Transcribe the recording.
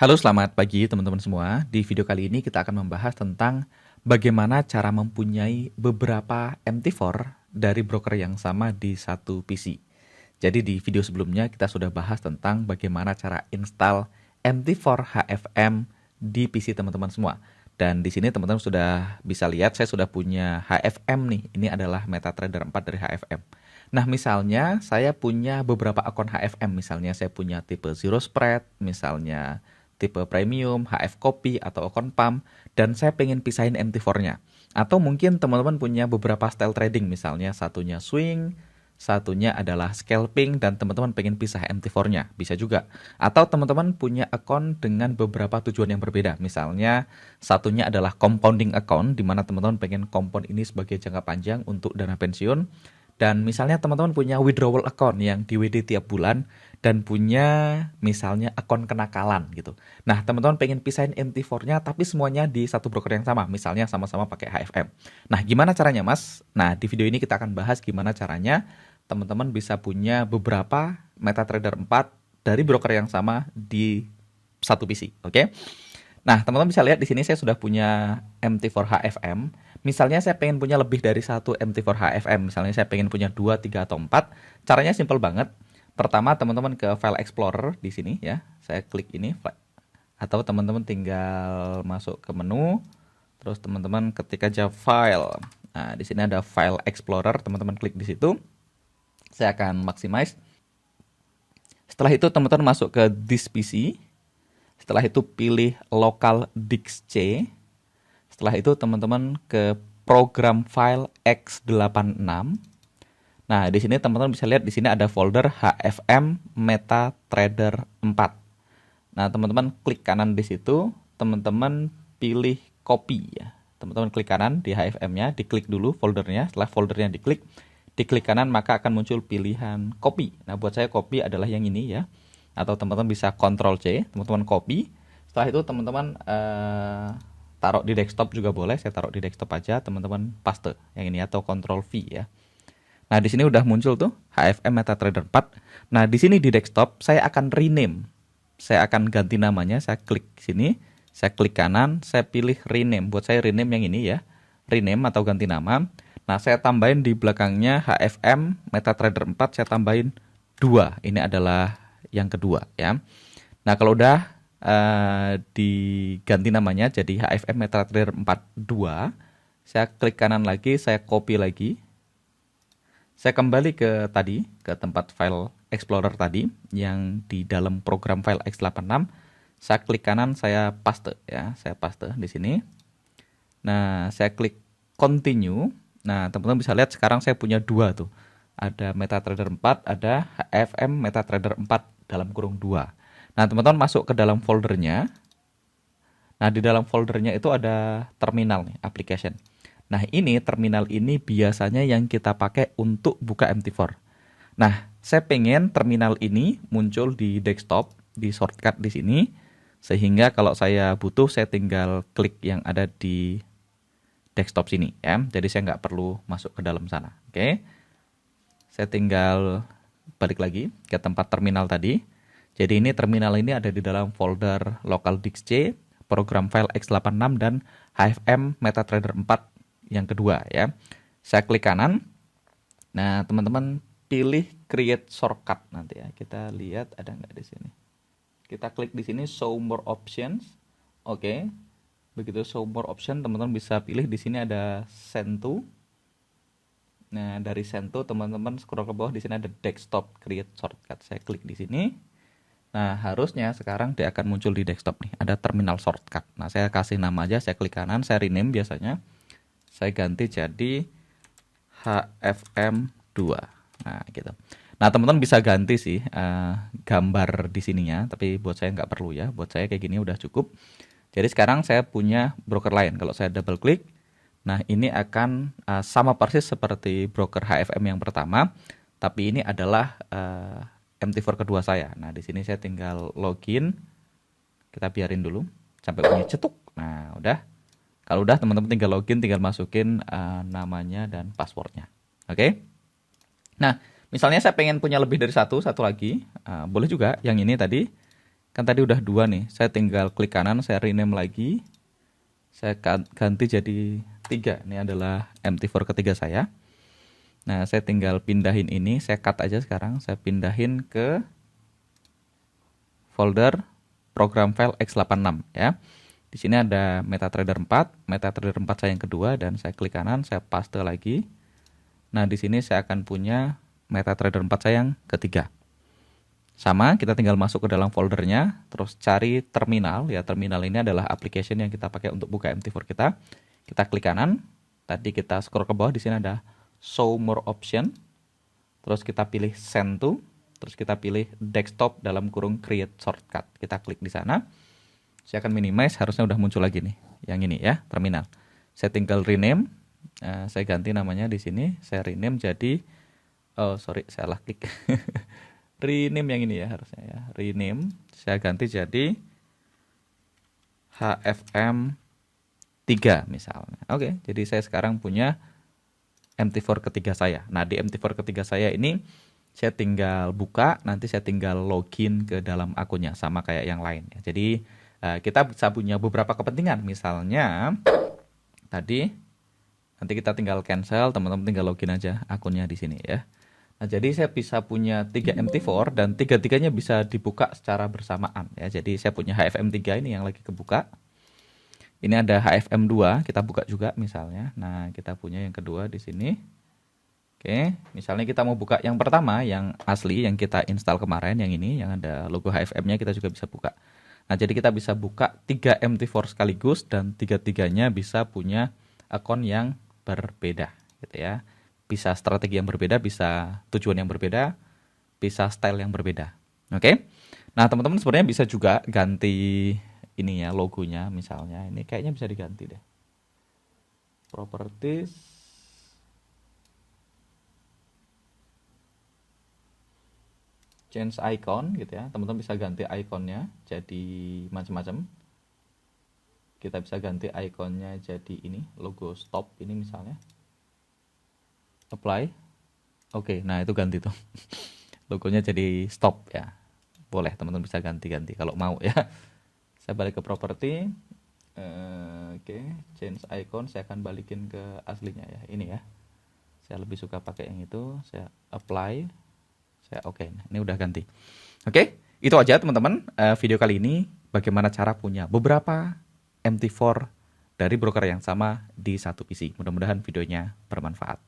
Halo, selamat pagi teman-teman semua. Di video kali ini kita akan membahas tentang bagaimana cara mempunyai beberapa MT4 dari broker yang sama di satu PC. Jadi di video sebelumnya kita sudah bahas tentang bagaimana cara install MT4 HFM di PC teman-teman semua. Dan di sini teman-teman sudah bisa lihat saya sudah punya HFM nih. Ini adalah MetaTrader 4 dari HFM. Nah, misalnya saya punya beberapa akun HFM, misalnya saya punya tipe Zero Spread, misalnya tipe Premium, HF Copy, atau akun pump, dan saya pengen pisahin MT4-nya. Atau mungkin teman-teman punya beberapa style trading, misalnya satunya swing, satunya adalah scalping, dan teman-teman pengen pisah MT4-nya, bisa juga. Atau teman-teman punya akun dengan beberapa tujuan yang berbeda, misalnya satunya adalah compounding account, di mana teman-teman pengen compound ini sebagai jangka panjang untuk dana pensiun. Dan misalnya teman-teman punya withdrawal account yang di WD tiap bulan dan punya misalnya akun kenakalan gitu. Nah, teman-teman pengen pisahin MT4-nya tapi semuanya di satu broker yang sama, misalnya sama-sama pakai HFM. Nah, gimana caranya, Mas? Nah, di video ini kita akan bahas gimana caranya teman-teman bisa punya beberapa MetaTrader 4 dari broker yang sama di satu PC, oke? Nah, teman-teman bisa lihat di sini saya sudah punya MT4 HFM. Misalnya saya pengen punya lebih dari satu MT4 HFM, misalnya saya pengen punya 2, 3, atau 4. Caranya simple banget. Pertama, teman-teman ke File Explorer di sini ya. Saya klik ini, atau teman-teman tinggal masuk ke menu, terus teman-teman ketik aja File. Nah, di sini ada File Explorer, teman-teman klik di situ. Saya akan maximize. Setelah itu teman-teman masuk ke This PC. Setelah itu pilih Local Disk C. Setelah itu teman-teman ke Program File x86. Nah, di sini teman-teman bisa lihat di sini ada folder HFM MetaTrader 4. Nah, teman-teman klik kanan di situ, teman-teman pilih copy ya. Teman-teman klik kanan di HFM-nya, diklik dulu foldernya. Setelah foldernya diklik kanan maka akan muncul pilihan copy. Nah, buat saya copy adalah yang ini ya. Atau teman-teman bisa Ctrl C, teman-teman copy. Setelah itu teman-teman taruh di desktop juga boleh. Saya taruh di desktop aja, teman-teman paste yang ini atau Ctrl V ya. Nah, di sini udah muncul tuh HFM MetaTrader 4. Nah, di sini di desktop saya akan rename. Saya akan ganti namanya, saya klik sini, saya klik kanan, saya pilih rename. Buat saya rename yang ini ya. Rename atau ganti nama. Nah, saya tambahin di belakangnya HFM MetaTrader 4, saya tambahin 2. Ini adalah yang kedua ya. Nah, kalau udah diganti namanya jadi HFM MetaTrader 42, saya klik kanan lagi, saya copy lagi. Saya kembali ke tadi, ke tempat file Explorer tadi yang di dalam program file x86. Saya klik kanan, saya paste ya, saya paste di sini. Nah, saya klik continue. Nah, teman-teman bisa lihat sekarang saya punya 2 tuh. Ada MetaTrader 4, ada HFM MetaTrader 4 dalam kurung 2. Nah, teman-teman masuk ke dalam foldernya. Nah, di dalam foldernya itu ada terminal nih, application. Nah, ini terminal ini biasanya yang kita pakai untuk buka MT4. Nah, saya pengen terminal ini muncul di desktop, di shortcut di sini, sehingga kalau saya butuh saya tinggal klik yang ada di desktop sini ya. Jadi saya nggak perlu masuk ke dalam sana. Oke. Saya tinggal balik lagi ke tempat terminal tadi. Jadi ini terminal ini ada di dalam folder local disk C, program file x86 dan HFM MetaTrader 4 yang kedua ya. Saya klik kanan. Nah, teman-teman pilih create shortcut nanti ya. Kita lihat ada nggak di sini. Kita klik di sini show more options. Oke. Begitu show more option, teman-teman bisa pilih di sini ada send to. Nah, dari send to teman-teman scroll ke bawah, di sini ada desktop create shortcut. Saya klik di sini. Nah, harusnya sekarang dia akan muncul di desktop nih, ada terminal shortcut. Nah, saya kasih nama aja, saya klik kanan, saya rename biasanya. Saya ganti jadi HFM 2. Nah, gitu. Nah, teman-teman bisa ganti sih gambar di sininya, tapi buat saya nggak perlu ya. Buat saya kayak gini udah cukup. Jadi sekarang saya punya broker lain. Kalau saya double klik, nah ini akan sama persis seperti broker HFM yang pertama, tapi ini adalah MT4 kedua saya. Nah, di sini saya tinggal login. Kita biarin dulu sampai bunyi cetuk. Nah, udah. Kalau udah, teman-teman tinggal login, tinggal masukin namanya dan passwordnya. Oke. Nah, misalnya saya pengen punya lebih dari satu lagi, boleh juga yang ini tadi. Kan tadi udah 2 nih. Saya tinggal klik kanan, saya rename lagi. Saya ganti jadi 3. Ini adalah MT4 ketiga saya. Nah, saya tinggal pindahin ini, saya cut aja sekarang. Saya pindahin ke folder program file x86 ya. Di sini ada MetaTrader 4, MetaTrader 4 saya yang kedua, dan saya klik kanan, saya paste lagi. Nah, di sini saya akan punya MetaTrader 4 saya yang ketiga. Sama, kita tinggal masuk ke dalam foldernya, terus cari terminal. Ya, terminal ini adalah application yang kita pakai untuk buka MT4 kita. Kita klik kanan, tadi kita scroll ke bawah, di sini ada show more option. Terus kita pilih send to, terus kita pilih desktop dalam kurung create shortcut. Kita klik di sana. Saya akan minimize, harusnya udah muncul lagi nih. Yang ini ya, terminal. Saya tinggal rename. Saya ganti namanya di sini. Saya rename jadi salah klik. Rename yang ini ya harusnya ya. Rename, saya ganti jadi HFM 3 misalnya. Oke, jadi saya sekarang punya MT4 ketiga saya. Nah, di MT4 ketiga saya ini saya tinggal buka, nanti saya tinggal login ke dalam akunnya sama kayak yang lain ya. Jadi kita bisa punya beberapa kepentingan. Misalnya tadi nanti kita tinggal cancel, teman-teman tinggal login aja akunnya di sini ya. Nah, jadi saya bisa punya 3 MT4 dan tiga-tiganya bisa dibuka secara bersamaan ya. Jadi saya punya HFM 3 ini yang lagi kebuka. Ini ada HFM 2, kita buka juga misalnya. Nah, kita punya yang kedua di sini. Oke, misalnya kita mau buka yang pertama, yang asli, yang kita install kemarin, yang ini, yang ada logo HFM-nya, kita juga bisa buka. Nah, jadi kita bisa buka 3 MT4 sekaligus dan tiga-tiganya bisa punya akun yang berbeda gitu ya. Bisa strategi yang berbeda, bisa tujuan yang berbeda, bisa style yang berbeda. Oke. Nah, teman-teman sebenarnya bisa juga ganti ini ya, logonya misalnya. Ini kayaknya bisa diganti deh. Properties. Change icon gitu ya. Teman-teman bisa ganti ikonnya jadi macam-macam. Kita bisa ganti ikonnya jadi ini, logo stop ini misalnya. Apply. Oke, nah itu ganti tuh. Logonya jadi stop ya. Boleh teman-teman bisa ganti-ganti kalau mau ya. Saya balik ke property. Oke, change icon saya akan balikin ke aslinya ya. Ini ya. Saya lebih suka pakai yang itu. Saya apply. Saya oke. Nah, ini udah ganti. Oke, itu aja teman-teman. Video kali ini bagaimana cara punya beberapa MT4 dari broker yang sama di satu PC. Mudah-mudahan videonya bermanfaat.